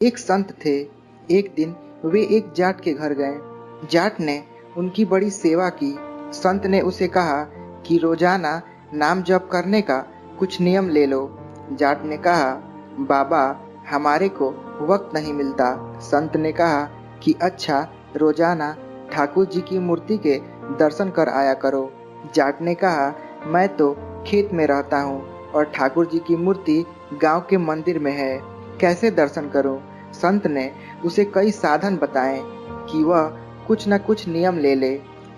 एक संत थे। एक दिन वे एक जाट के घर गए। जाट ने उनकी बड़ी सेवा की। संत ने उसे कहा कि रोजाना नाम जप करने का कुछ नियम ले लो। जाट ने कहा, बाबा हमारे को वक्त नहीं मिलता। संत ने कहा कि अच्छा, रोजाना ठाकुर जी की मूर्ति के दर्शन कर आया करो। जाट ने कहा, मैं तो खेत में रहता हूँ और ठाकुर जी की मूर्ति गांव के मंदिर में है, कैसे दर्शन करूं? संत ने उसे कई साधन बताए कि वह कुछ न कुछ नियम ले ले,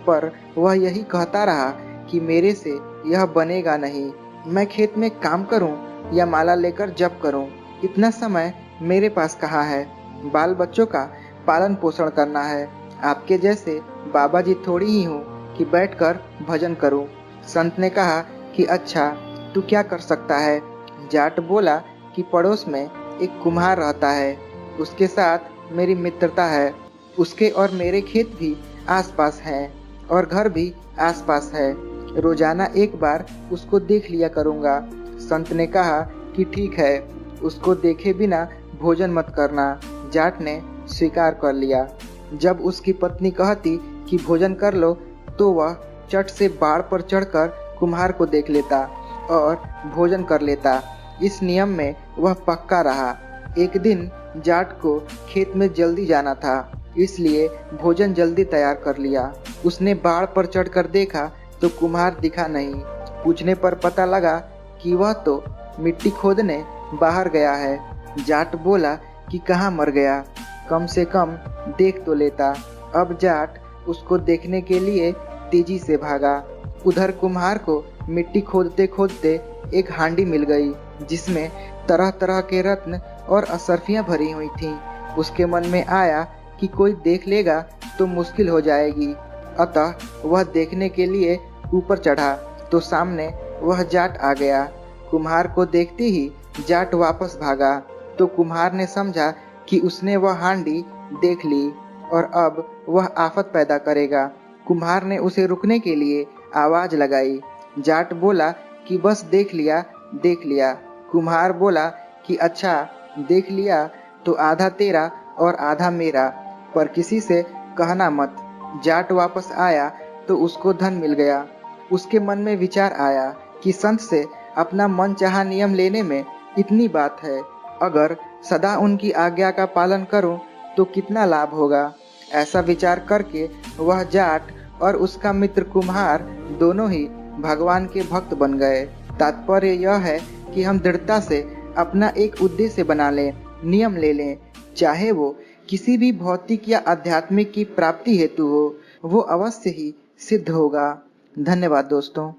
पर वह यही कहता रहा कि मेरे से यह बनेगा नहीं। मैं खेत में काम करूं या माला लेकर जप करूं, इतना समय मेरे पास कहाँ है? बाल बच्चों का पालन पोषण करना है। आपके जैसे बाबा जी थोड़ी ही हूँ कि बैठकर भजन करूं। संत ने कहा कि अच्छा, तू क्या कर सकता है? जाट बोला कि पड़ोस में एक कुम्हार रहता है, उसके साथ मेरी मित्रता है। उसके और मेरे खेत भी आसपास हैं और घर भी आसपास है। रोजाना एक बार उसको देख लिया करूँगा। संत ने कहा कि ठीक है, उसको देखे बिना भोजन मत करना। जाट ने स्वीकार कर लिया। जब उसकी पत्नी कहती कि भोजन कर लो, तो वह चट से बाड़ पर चढ़कर कुम्हार को देख लेता और भोजन कर लेता। इस नियम में वह पक्का रहा। एक दिन जाट को खेत में जल्दी जाना था, इसलिए भोजन जल्दी तैयार कर लिया। उसने बाड़ पर चढ़कर देखा तो कुम्हार दिखा नहीं। पूछने पर पता लगा कि वह तो मिट्टी खोदने बाहर गया है। जाट बोला कि कहाँ मर गया, कम से कम देख तो लेता। अब जाट उसको देखने के लिए तेजी से भागा। उधर कुम्हार को मिट्टी खोदते खोदते एक हांडी मिल गई, जिसमें तरह तरह के रत्न और असरफियां भरी हुई थीं। उसके मन में आया कि कोई देख लेगा तो मुश्किल हो जाएगी, अतः वह देखने के लिए ऊपर चढ़ा तो सामने वह जाट आ गया। कुम्हार को देखते ही जाट वापस भागा तो कुम्हार ने समझा कि उसने वह हांडी देख ली और अब वह आफत पैदा करेगा। कुम्हार ने उसे रुकने के लिए आवाज लगाई। जाट बोला कि बस देख लिया, देख लिया। कुम्हार बोला कि अच्छा, देख लिया तो आधा तेरा और आधा मेरा, पर किसी से कहना मत। जाट वापस आया तो उसको धन मिल गया। उसके मन में विचार आया कि संत से अपना मनचाहा नियम लेने में इतनी बात है, अगर सदा उनकी आज्ञा का पालन करूं तो कितना लाभ होगा। ऐसा विचार करके वह जाट और उसका मित्र कुम्हार दोनों ही भगवान के भक्त बन गए। तात्पर्य यह है कि हम दृढ़ता से अपना एक उद्देश्य बना लें, नियम ले लें, चाहे वो किसी भी भौतिक या आध्यात्मिक की प्राप्ति हेतु हो, वो अवश्य ही सिद्ध होगा। धन्यवाद दोस्तों।